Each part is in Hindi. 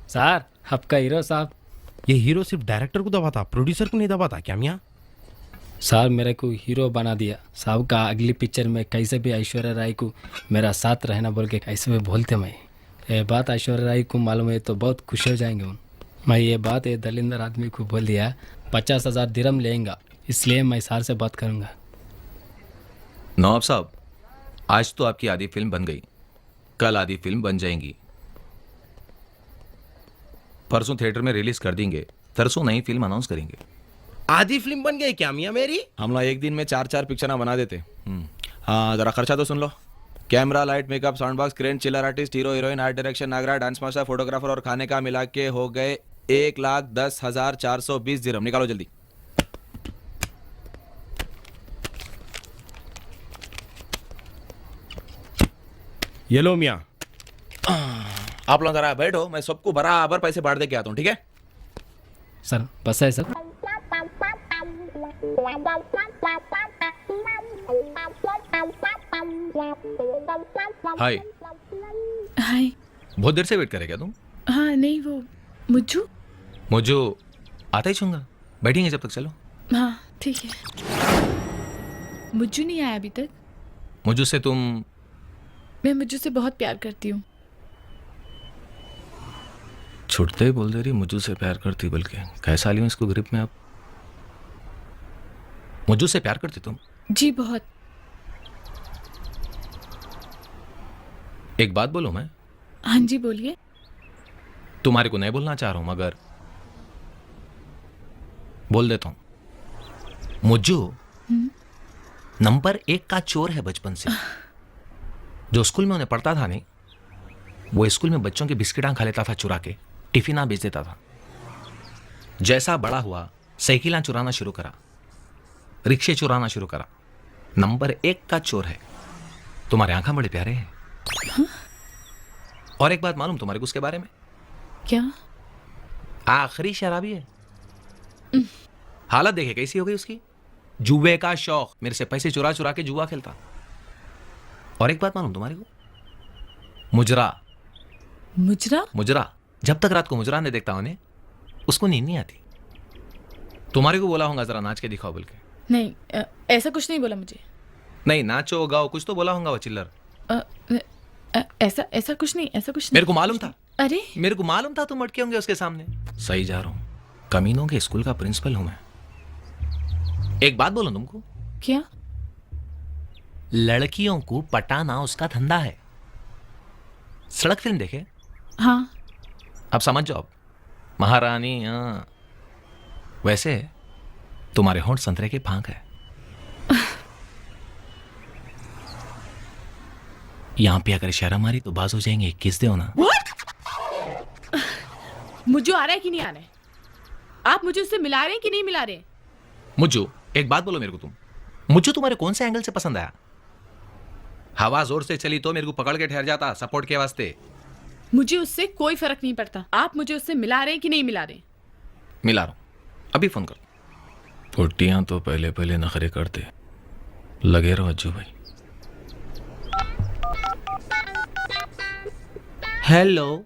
सर आपका हीरो साहब। ये हीरो सिर्फ डायरेक्टर को दबाता, प्रोड्यूसर को नहीं दबाता क्या मियाँ? सर मेरे को हीरो बना दिया साहब का। अगली पिक्चर में कैसे भी ऐश्वर्या राय को मेरा साथ रहना बोल के कैसे भी बोलते मैं। ये बात ऐश्वर्या राय को मालूम है तो बहुत खुश हो जाएंगे उन। मैं ये बात ये दलिंदर आदमी को बोल दिया, 50,000 दिरहम लेंगे, इसलिए मैं सर से बात करूँगा। नवाब साहब, आज तो आपकी आधी फिल्म बन गई, कल आधी फिल्म बन जाएंगी, परसों थिएटर में रिलीज कर देंगे, तरसों नई फिल्म अनाउंस करेंगे। आधी फिल्म बन गई क्या मियाँ मेरी? हम लोग एक दिन में 4-4 पिक्चर बना देते। हाँ, जरा खर्चा तो सुन लो। Camera, light, makeup, sound box, crane, chiller artist, hero heroine, art direction, Nagra, dance master, photographer और खाने का मिला के हो गए 1,10,420 दिरहम। निकालो जल्दी। ये लो मियाँ। आप लोग जरा बैठो, मैं सबको बराबर पैसे बांट दे के आता हूँ, ठीक है? सर बस है सर। हाय। हाय। बहुत देर से वेट करे क्या तुम? हाँ नहीं, वो मुज्जू। मुझे आता ही छूंगा, बैठेंगे जब तक। चलो। हाँ ठीक है। मुज्जू नहीं आया अभी तक। मुझे से तुम? मैं मुज्जू से बहुत प्यार करती हूँ। छुटते ही बोल दे रही मुझे से प्यार करती, बल्कि कैसा ली हूँ इसको ग्रिप में। आप मुझे से प्यार करती तुम? जी बहुत। एक बात बोलो मैं? हाँ जी बोलिए। तुम्हारे को नहीं बोलना चाह रहा हूं मगर बोल देता हूं। मुज्जू नंबर 1 का चोर है बचपन से। जो स्कूल में उन्हें पढ़ता था नहीं, वो स्कूल में बच्चों के बिस्किटां खा लेता था चुरा के, टिफिना बेच देता था। जैसा बड़ा हुआ साइकिलां चुराना शुरू करा, रिक्शे चुराना शुरू करा। नंबर 1 का चोर है। तुम्हारे आंखें बड़े प्यारे हैं। और एक बात मालूम तुम्हारे को उसके बारे में? क्या? आखिरी शराबी है। हालत देखे कैसी हो गई उसकी। जुए का शौक, मेरे से पैसे चुरा चुरा के जुआ खेलता। और एक बात मालूम तुम्हारे को? मुजरा। मुजरा? मुजरा। जब तक रात को मुजरा ने देखता उन्हें, उसको नींद नहीं आती। तुम्हारे को बोला होगा जरा नाच के दिखाओ बोल के। नहीं, ऐसा कुछ नहीं बोला मुझे। नहीं, नाचो गाओ कुछ तो बोला होगा वो चिल्लर। ऐसा कुछ नहीं, ऐसा कुछ नहीं। मेरे को मालूम था। अरे मेरे को मालूम था तुम अटके होंगे उसके सामने। सही जा रहा हूं। कमीनों के स्कूल का प्रिंसिपल हूं मैं। एक बात बोलूं तुमको? क्या? लड़कियों को पटाना उसका धंधा है। सड़क फिल्म देखे? हाँ। अब समझ जाओ। महारानी। हाँ, वैसे तुम्हारे होंठ संतरे के फांक है। यहां पे अगर इशारा मारी तो बाज हो जाएंगे। किस दो ना। मुझे आ रहा है कि नहीं आ रहा है? आप मुझे उससे मिला रहे हैं कि नहीं मिला रहे? मुझे एक बात बोलो मेरे को तुम। मुझे तुम्हारे कौन से एंगल से पसंद आया? हवा जोर से चली तो मेरे को पकड़ के ठहर जाता सपोर्ट के वास्ते। मुझे उससे कोई फर्क नहीं पड़ता। आप मुझे उससे मिला रहे हैं कि नहीं मिला रहे? मिला रहा हूं, अभी फोन कर। फुट्टियां तो पहले पहले नखरे करते। लगे रहो अज्जू भाई। हेलो।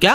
क्या?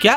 क्या?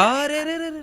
अरे रे रे रे।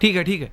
ठीक है ठीक है।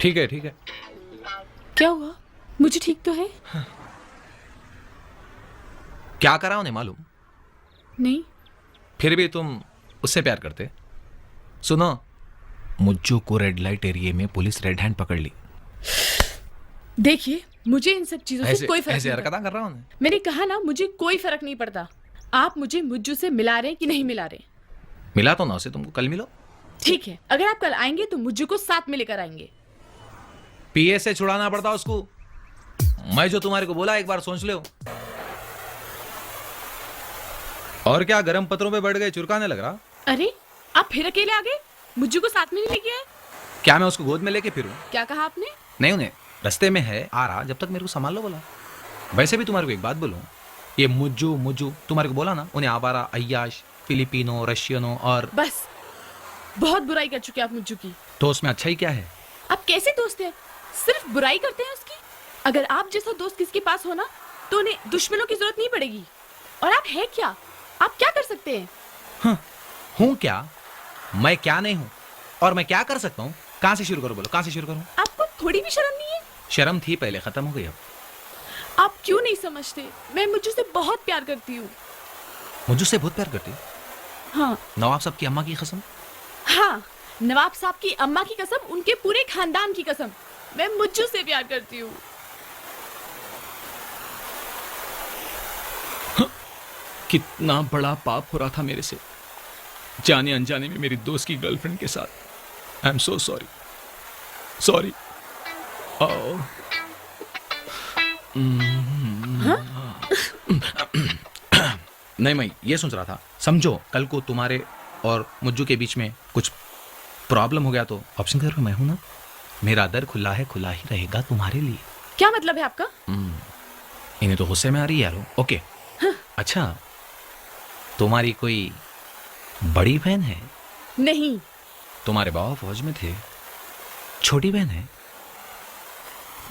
ठीक है ठीक है। क्या हुआ? मुझे ठीक तो है? क्या करा उन्हें मालूम? नहीं। फिर भी तुम उससे प्यार करते? सुनो, मुज्जू को रेड लाइट एरिया में पुलिस रेड हैंड पकड़ ली। देखिए, मुझे इन सब चीजों से कोई फर्क ऐसे नहीं हरकत पड़ता। कर रहा हूं। मैंने कहा ना, मुझे कोई फर्क नहीं पड़ता। आप मुझे मुज्जू से मिला रहे हैं कि नहीं मिला रहे? मिला तो ना उसे, तुमको कल मिलो। ठीक है, अगर आप कल आएंगे तो मुज्जू को साथ में लेकर आएंगे। पीए से छुड़ाना पड़ता उसको। मैं जो तुम्हारे को बोला एक बार सोच लो। और क्या गर्म पत्रों पे बैठ गए, चुरकाने लग रहा? अरे आप फिर अकेले आ गए? मुज्जू को साथ में नहीं लेके आए? क्या मैं उसको गोद में लेके फिरूं? क्या कहा आपने? नहीं, उन्हें रास्ते में है, आ रहा, जब तक मेरे को संभाल लो बोला। वैसे भी तुम्हारे को एक बात बोलूं, ये मुज्जू तुम्हारे को बोला ना, उन्हें आवारा, अय्याश, फिलिपिनो, रशियनो और बस, बहुत बुराई कर चुके आप मुज्जू की। तो उसमें अच्छा ही क्या है? आप कैसे दोस्त हैं? सिर्फ बुराई करते हैं उसकी। अगर आप जैसा दोस्त किसके पास हो ना, तो उन्हें दुश्मनों की जरूरत नहीं पड़ेगी। और आप है क्या? आप क्या कर सकते हैं? हूं क्या? मैं क्या नहीं हूं? और मैं क्या कर सकता हूं? कहां से शुरू करूं? बोलो, कहां से शुरू करूं? आपको थोड़ी भी शर्म नहीं है? शर्म थी पहले, खत्म हो गई अब। आप क्यों नहीं समझते? मैं मुज्जू से बहुत प्यार करती हूँ। मुझे से बहुत प्यार करती हो? हाँ नवाब साहब की अम्मा की कसम? हाँ, नवाब साहब की अम्मा की कसम, उनके पूरे खानदान की कसम, मैं मुज्जू से प्यार करती हूँ। कितना बड़ा पाप हो रहा था मेरे से, जाने अनजाने में मेरी दोस्त की गर्लफ्रेंड के साथ। I am so sorry, sorry. नहीं, मैं ये सोच रहा था, समझो कल को तुम्हारे और मुज्जू के बीच में कुछ प्रॉब्लम हो गया तो ऑप्शन घर पे मैं हूं ना। मेरा दर खुला है, खुला ही रहेगा तुम्हारे लिए। क्या मतलब है आपका? इन्हें तो गुस्से में आ रही है यारो। ओके अच्छा, तुम्हारी कोई बड़ी बहन है? नहीं। तुम्हारे बाबा फौज में थे। छोटी बहन है?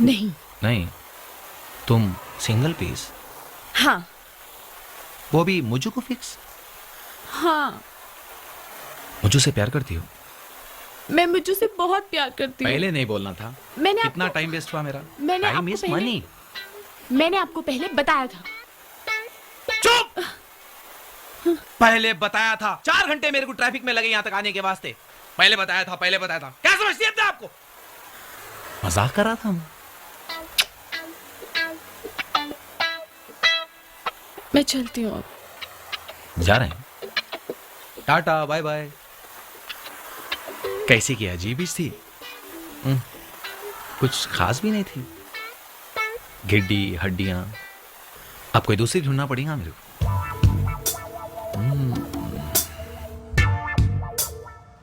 नहीं। नहीं। तुम सिंगल पीस? हाँ। वो भी मुझे को फिक्स? हाँ। मुझे से प्यार करती हो? मैं मुझे से बहुत प्यार करती हूँ। पहले नहीं बोलना था। मैंने कितना आपको- टाइम वेस्ट हुआ मेरा। मैंने टाइम आपको इज पहले- मनी। मैंने आपको पहले बताया था। चुप! पहले बताया था। 4 घंटे मेरे को ट्रैफिक में लगे यहाँ तक आने के वास्ते। पहले बताया था, पहले बताया था। क्या समझती है आपको? मजाक कर रहा था मैं। मैं चलती हूँ अब। जा रहे हैं? Tata, bye bye. कैसी की अजीब ही थी। कुछ खास भी नहीं थी। गिड्डी हड्डियां। अब कोई दूसरी ढूंढना पड़ेगा मेरे को।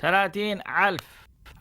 30,000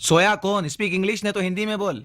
सोया कौन? स्पीक इंग्लिश ने तो हिंदी में बोल।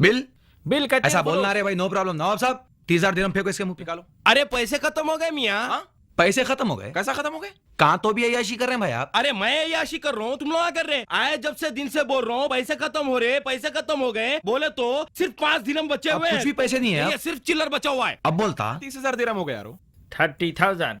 बिल? बिल कते ऐसा बोलना रे भाई, नो प्रॉब्लम। नवाब साहब 30,000 दिरहम फेंको इसके मुंह पे। निकालो। अरे पैसे खत्म हो गए मियाँ। पैसे खत्म हो गए? कैसा खत्म हो गए? कहां तो भी अय्याशी कर रहे हैं भाई आप। अरे मैं याशी कर रहा हूँ, तुम लोग क्या कर रहे हैं? आए जब से दिन से बोल रहा हूँ पैसे खत्म हो रहे, पैसे खत्म हो गए। बोले तो सिर्फ 5 दिरहम बचे अब हुए कुछ भी पैसे नहीं है ये अब। सिर्फ चिल्लर बचा हुआ है। अब बोलता 30,000 दिरहम हो गए यारो। 30,000.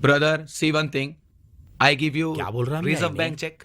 Brother see one thing, I give you क्या बोल रहा है रिजर्व मैं? Bank cheque.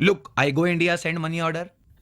Look I go India, send money order.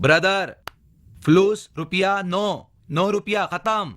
Brother फ्लूस रुपया नो रुपया खत्म।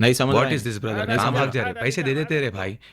नहीं समझ व्हाट रहे इज हैं। This brother? नहीं कहाँ समझ भाग जा रहा। रहे? पैसे दे देते रे भाई,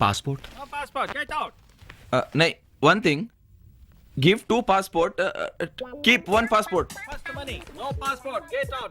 passport? No passport, get out. नहीं, one thing, give 2 passport, keep 1 passport. First money. No passport, get out.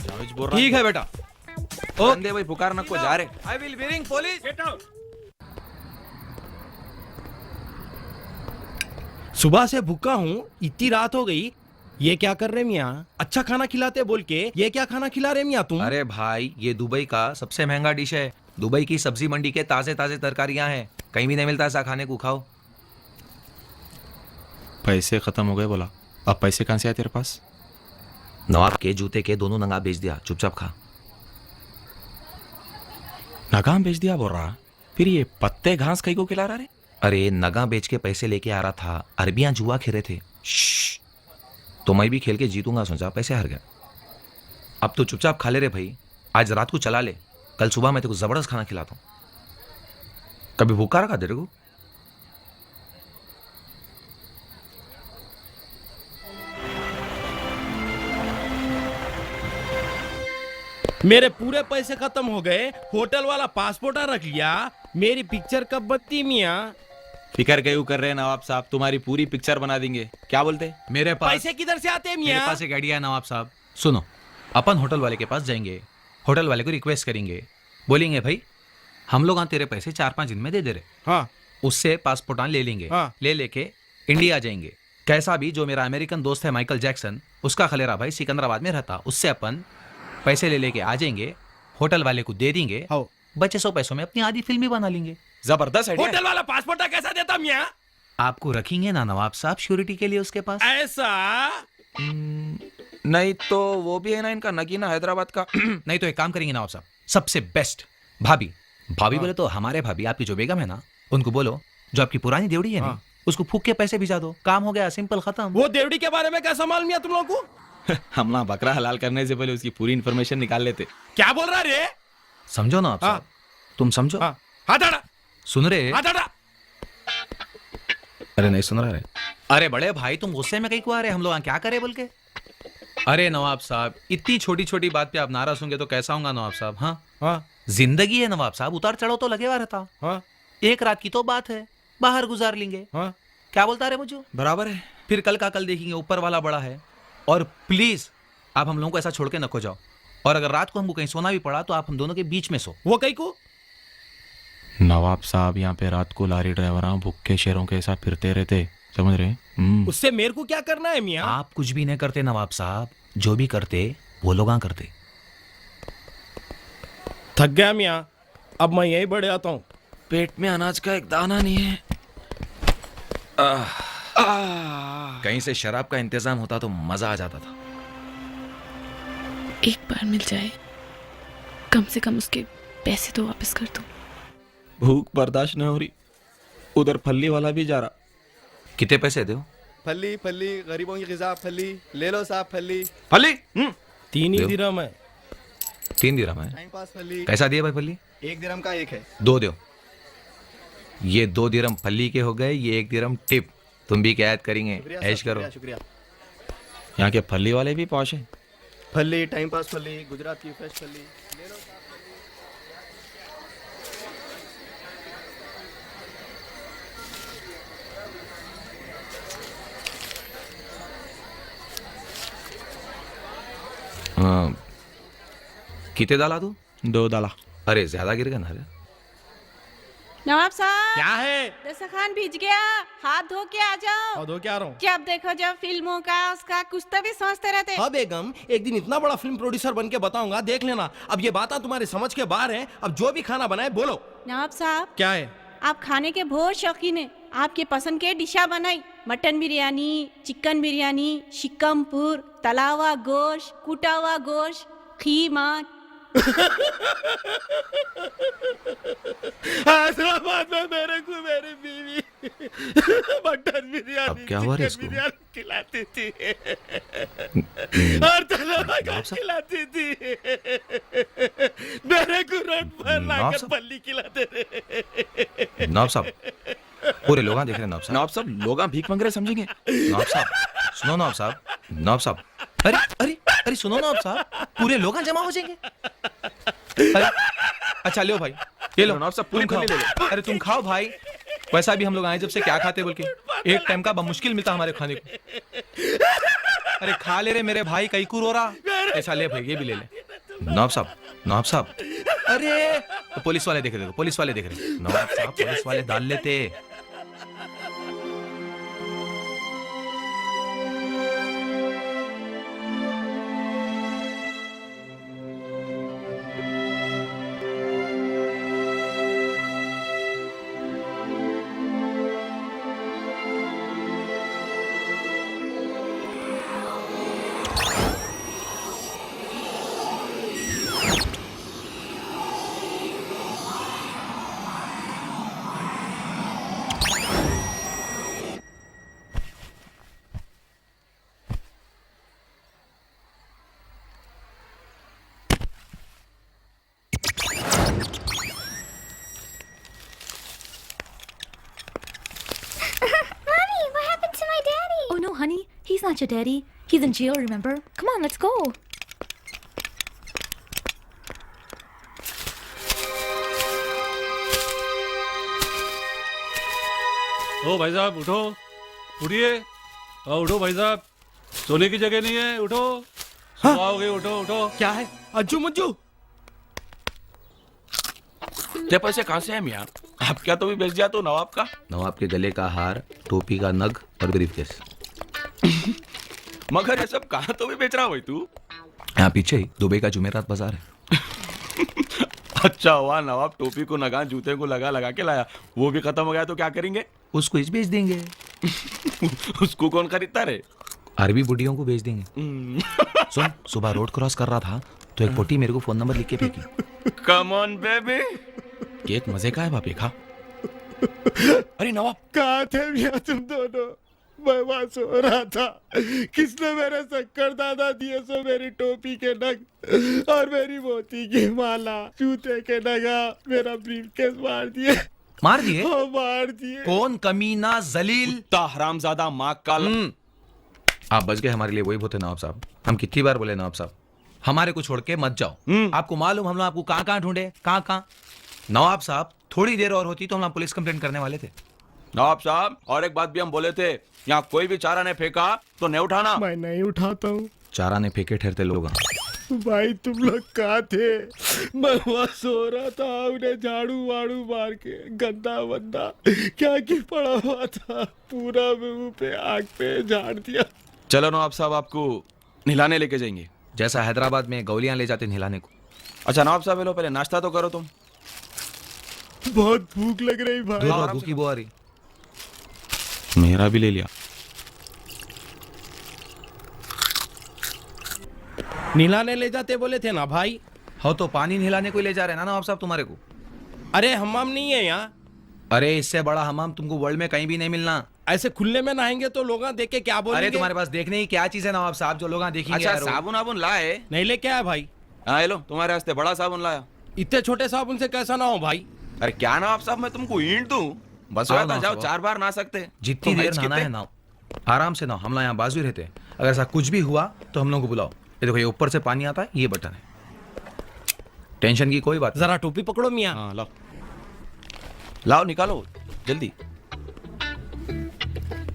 Javed बोल रहा ठीक है बेटा। बंदे भाई पुकार नको जा रहे। I will be ring police. Get out. सुबह से भूखा हूँ, इतनी रात हो गई। ये क्या कर रहे मियाँ? अच्छा खाना खिलाते बोल के ये क्या खाना खिला रहे मियाँ तुम? अरे भाई ये दुबई का सबसे महंगा डिश है। दुबई की सब्जी मंडी के ताजे ताजे तरकारियां हैं, कहीं भी नहीं मिलता ऐसा खाने को। खाओ। पैसे खत्म हो गए बोला, अब पैसे कहाँ से आए तेरे पास? नवाब के जूते के दोनों नंगा बेच दिया, चुपचाप खा। नाकाम बेच दिया बोल रहा, फिर ये पत्ते घास कहीं को खिला रहा रे? अरे नगा बेच के पैसे लेके आ रहा था, अरबियां जुआ खेले थे। श्श्श। तो मैं भी खेल के जीतूंगा सोचा, पैसे हार गया। अब तो चुपचाप खा ले रे भाई, आज रात को चला ले, कल सुबह मैं तेरे को जबरदस्त खाना खिलाता हूँ। कभी भूखा रखा तेरे को? मेरे पूरे पैसे खत्म हो गए, होटल वाला पासपोर्ट रख लिया, मेरी पिक्चर कब बनती मियाँ? फिकर क्यों कर रहे हैं नवाब साहब, तुम्हारी पूरी पिक्चर बना देंगे। क्या बोलते? मेरे पास पैसे किधर से आते हैं मेरे मियाँ? पास एक आइडिया है नवाब साहब। सुनो, अपन होटल वाले के पास जाएंगे, होटल वाले को रिक्वेस्ट करेंगे, बोलेंगे भाई हम लोग तेरे पैसे 4-5 दिन में दे दे रहे, हाँ उससे पासपोर्ट ले लेंगे, हाँ। ले लेके इंडिया जाएंगे। कैसा भी जो मेरा अमेरिकन दोस्त है माइकल जैक्सन, उसका खलेरा भाई सिकंदराबाद में रहता, उससे अपन पैसे ले लेके आ जाएंगे, होटल वाले को दे देंगे, हाँ। बचे 100 पैसों में अपनी आधी फिल्म भी बना लेंगे। जबरदस्त आइडिया है। होटल वाला पासपोर्ट कैसा देता मियाँ? आपको रखेंगे ना नवाब साहब श्योरिटी के लिए उसके पास? ऐसा नहीं तो वो भी है ना इनका नगीना हैदराबाद का। नहीं तो एक काम करेंगे नवाब साहब, सबसे बेस्ट भाभी। भाभी बोले तो हमारे भाभी, आपकी जो बेगम है ना, उनको बोलो जो आपकी पुरानी देवड़ी है ना, उसको फूक के पैसे भिजा दो, काम हो गया, सिंपल खत्म। वो देवड़ी के बारे में कैसा मालूम मियाँ तुम लोगों को? हम ना बकरा हलाल करने से पहले उसकी पूरी इन्फॉर्मेशन निकाल लेते। क्या बोल रहा रे? समझो ना आप साहब, तुम समझो। हाँ हाथ हटा, सुन रहे? हाथ हटा। अरे नहीं सुन रहा रे। अरे बड़े भाई तुम गुस्से में कहीं को आ रहे, हम लोग क्या करे बोल के? अरे नवाब साहब इतनी छोटी छोटी बात पे आप नाराज होंगे तो कैसा होगा नवाब साहब? हाँ हाँ जिंदगी है नवाब साहब, उतार चढ़ाव तो लगेगा रहता। हाँ एक रात की तो बात है, बाहर गुजार लेंगे। हाँ। क्या बोलता रे मुझे? बराबर है। फिर कल का कल देखेंगे, ऊपर वाला बड़ा है। और प्लीज आप हम लोगों को ऐसा छोड़ के न खो जाओ, और अगर रात को हमको कहीं सोना भी पड़ा तो आप हम दोनों के बीच में सो। वो कहीं को? नवाब साहब यहाँ पे रात को लारी ड्राइवर भुक्के शेरों के साथ फिरते रहते, समझ रहे? उससे मेरे को क्या करना है मियाँ? आप कुछ भी नहीं करते नवाब साहब, जो भी करते वो लोग करते। थक गया मियाँ, अब मैं यही बढ़ जाता हूँ। पेट में अनाज का एक दाना नहीं है। कहीं से शराब का इंतजाम होता तो मजा आ जाता था। एक बार मिल जाए, कम से कम उसके पैसे तो वापस कर दो। भूख बर्दाश्त नहीं हो रही, उधर फल्ली वाला भी जा रहा। कितने पैसे दो? फली फली गरीबों की ग़िज़ा फली, ले लो साहब फली। फली 3 ही दो। दिरहम है। 3 दिरहम है। टाइम पास फली। कैसा दिया भाई फली? 1 दिरहम का एक है। 2 दो। ये 2 दिरहम फली के हो गए, ये 1 दिरहम टिप। तुम भी क्या याद करेंगे, शुक्रिया ऐश साहब, करो। शुक्रिया। यहाँ के फल्ली वाले भी पहुंचे। फली टाइम पास फली, गुजरात की फ्रेश फली। कितने डाला तू? 2 डाला। अरे ज्यादा गिर गया ना रे। नवाब साहब, क्या है? दस्तरखान भीज गया, हाथ धो के आ जाओ। और दो क्या रहा हूँ? जब देखो जब फिल्मों का उसका कुछ तो भी सोचते रहते। हाँ बेगम, एक दिन इतना बड़ा फिल्म प्रोड्यूसर बन के बताऊंगा, देख लेना। अब ये बातें तुम्हारे समझ के बाहर है। अब जो भी खाना बनाए बोलो। नवाब साहब, क्या है? आप खाने के बहुत शौकीन है, आपके पसंद के डिशा बनाई। मटन बिरयानी, चिकन बिरयानी, शिकमपुर, तला हुआ गोश्त, कुटा हुआ गोश्त, खीमा। हैदराबाद में मेरे को मेरी बीवी मटन बिरयानी, अब क्या हुआ रे इसको? बिरयानी खिलाती थी और तला खिलाती थी। मेरे को रोड पर लाकर पल्ली खिलाते थे। नवाब साहब पूरे लोग देख रहे हैं। नवाब साहब, नवाब साहब लोग भीख मांग रहे समझेंगे। नवाब साहब सुनो। नवाब साहब, नवाब साहब, अरे अरे अरे सुनो नवाब साहब, पूरे लोग जमा हो जाएंगे। अरे अच्छा लो भाई, ये लो नवाब साहब पूरी तुम फली ले खाओ। अरे तुम खाओ भाई, वैसा भी हम लोग आए जब से क्या खाते बोल के, एक टाइम का मुश्किल मिलता हमारे खाने को। अरे खा ले रे मेरे भाई, कई को रो रहा। ऐसा ले भाई, ये भी ले ले। नवाब साहब, नवाब साहब, अरे तो पुलिस वाले देख रहे, पुलिस वाले देख रहे। नवाब साहब पुलिस वाले डाल लेते। watch it, Daddy. He's in jail, remember? Come on, let's go. ओ भाई साहब उठो, उठिए। उठो भाई साहब, सोने की जगह नहीं है, उठो। सुबह हो गई, उठो उठो। क्या है अज्जू मज्जू? ते पैसे कहाँ से है मियाँ? आप क्या तो भी बेच दिया तो नवाब का? नवाब के गले का हार, टोपी का नग और ब्रीफकेस। मगर ये सब कहाँ तो भी बेच रहा हो तू? यहाँ पीछे ही दुबई का जुमेरात बाजार है। अच्छा हुआ नवाब टोपी को नगा जूते को लगा लगा के लाया। वो भी खत्म हो गया तो क्या करेंगे? उसको इस बेच देंगे। उसको कौन खरीदता रे? अरबी बुढ़ियों को बेच देंगे। सुन, सुबह रोड क्रॉस कर रहा था तो एक पोटी मेरे को फोन नंबर लिख के फेंकी। Come on baby. केक मजे का है बापे खा। अरे नवाब कहाँ थे मियाँ तुम दोनों? मैं वहां सो रहा था, किसने मेरे शक्कर दादा दिए सो मेरी टोपी के नग और मेरी मोती की माला, जूते के नगा, मेरा ब्रीफकेस मार दिए। मार दिए? मार दिए। कौन कमीना जलील? ता हरामजादा माँ काल। आप बच गए हमारे लिए, वही बहुत है नवाब साहब। हम कितनी बार बोले नवाब साहब, हमारे को छोड़ के मत जाओ। आपको मालूम हम लोग आपको कहाँ कहाँ ढूंढे, कहाँ कहाँ। नवाब साहब थोड़ी देर और होती तो हम पुलिस कंप्लेंट करने वाले थे। नवाब साहब और एक बात भी हम बोले थे, यहाँ कोई भी चारा ने फेंका तो नहीं उठाना। मैं नहीं उठाता हूँ। चारा ने फेंके ठहरते लोग। भाई तुम लोग कहाँ थे? मैं वहाँ सो रहा था, उन्हें झाड़ू वाड़ू मार के गंदा वंदा क्या की पड़ा हुआ था, पूरा मुंह पे आग पे झाड़ दिया। चलो नवाब साहब आपको नहलाने लेके जाएंगे, जैसा हैदराबाद में गौलियां ले जाते नहलाने को। अच्छा नवाब साहब लो पहले नाश्ता तो करो तुम। बहुत भूख लग रही भाई। भूखी बुआ रही। मेरा भी ले लिया। नहलाने ले जाते बोले थे ना भाई। हो तो पानी नहलाने को ही ले जा रहे हैं ना नवाब साहब तुम्हारे को। अरे हमाम नहीं है यहाँ। अरे इससे बड़ा हमाम तुमको वर्ल्ड में कहीं भी नहीं मिलना। ऐसे खुले में नहाएंगे तो लोग देख के क्या बोलेंगे? अरे तुम्हारे पास देखने की क्या चीज है नवाब साहब जो लोग देखेंगे? अच्छा साबुन आबुन लाए? नहीं लेके आया भाई। हाँ लो तुम्हारे वास्ते बड़ा साबुन लाया। इतने छोटे साबुन से कैसा ना हो भाई? अरे क्या नवाब साहब मैं तुमको ईंट दूं? बस आओ था नवाब जाओ साहब। 4 बार नहा सकते। जितनी देर नहाना है नहाओ, आराम से नहाओ। हम लोग यहाँ बाजू ही रहते हैं, अगर ऐसा कुछ भी हुआ तो हम लोग को बुलाओ। ये देखो ये ऊपर से पानी आता है, ये बटन है। टेंशन की कोई बात। जरा टोपी पकड़ो मियाँ। हाँ लाओ लाओ निकालो जल्दी।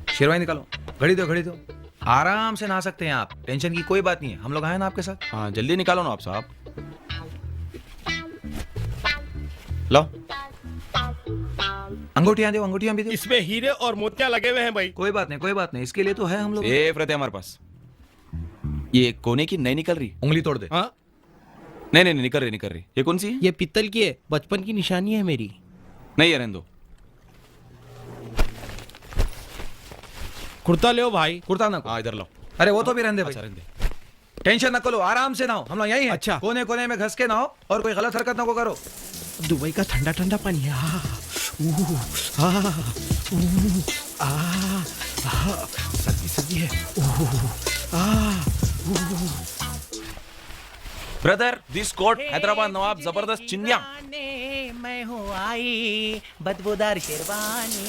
शेरवानी निकालो, घड़ी दो घड़ी दो। आराम से नहा सकते हैं आप, टेंशन की कोई बात नहीं है। हम लोग आए ना आपके साथ। हाँ जल्दी निकालो नवाब साहब। लाओ अंगूठियां दो, अंगूठियां भी दो। इसमें हीरे और मोतियां लगे हुए हैं भाई। कोई बात नहीं, कोई बात नहीं, इसके लिए तो है हम लोग। सेफ रहते हमारे पास। ये कोने की नहीं निकल रही। उंगली तोड़ दे। हाँ नहीं नहीं निकल रही निकल रही। ये कौन सी है? ये पित्तल की है, बचपन की निशानी है मेरी। नहीं है रहने दो। कुर्ता ले भाई। कुर्ता ना। हाँ इधर लाओ। अरे वो तो भी रहने दे अच्छा भाई। रहने दे। टेंशन न करो, आराम से नहाओ। हम लोग यही हैं। अच्छा। कोने कोने में घस के नहाओ और कोई गलत हरकत ना को करो। दुबई का ठंडा ठंडा पानी है। सर्दी सर्दी है। ब्रदर दिस कोट हैदराबाद नवाब जबरदस्त चिन्या। मैं हूँ आई बदबूदार शेरवानी।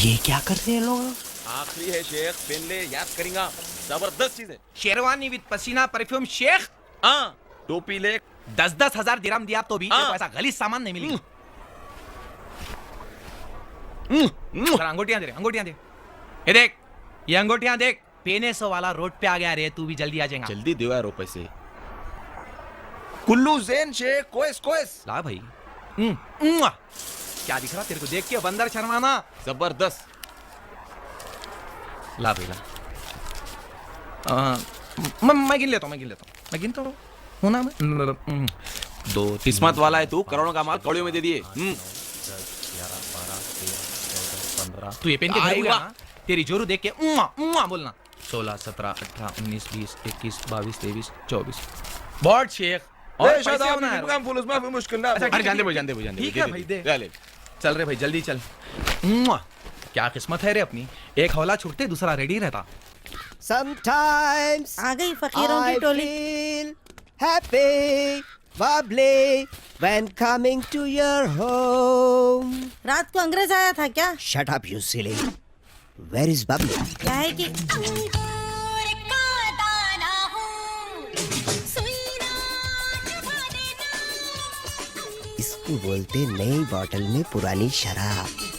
ये क्या कर रहे हैं लोग? आखिरी है शेख, पहन ले, याद करेंगा। जबरदस्त चीज है। शेरवानी विद पसीना परफ्यूम शेख। हाँ टोपी ले। 10-10 हजार दिरहम दिया तो भी तेरे को ऐसा गलीज सामान नहीं मिलेगा। जरा अंगूठियां दे, अंगूठियां दे। ये देख, ये अंगूठियां देख। पेने सो वाला रोड पे आ गया रे, तू भी जल्दी आ जाएगा। जल्दी दो यार पैसे। कुल्लू जैन शेख कोएस कोएस। ला भाई। क्या दिख रहा तेरे को देख के बंदर शर्माना? जबरदस्त। ला भाई ला। मैं गिन लेता हूँ, मैं गिनता हूँ होना मैं। 2 किस्मत वाला है तू, करोड़ों का माल कौड़ियों में दे दिए। 15। तू ये पेन के घर गया ना? तेरी जोरू देख के बोलना। 16, 17, 18, 19, 20, 21, 22, 23, 24। बहुत शेख। और पैसे होना है। अरे जान दे भाई। ठीक है भाई दे। चल रे भाई जल्दी चल। क्या किस्मत है रे अपनी, एक हौला छूटते दूसरा रेडी रहता। Sometimes आ गई फकीरों की I Toli. feel happy, bubbly when coming to your home. रात को अंग्रेज आया था क्या? Shut up you silly. Where is Bubbly? क्या है कि इसको बोलते नई बोतल में पुरानी शराब।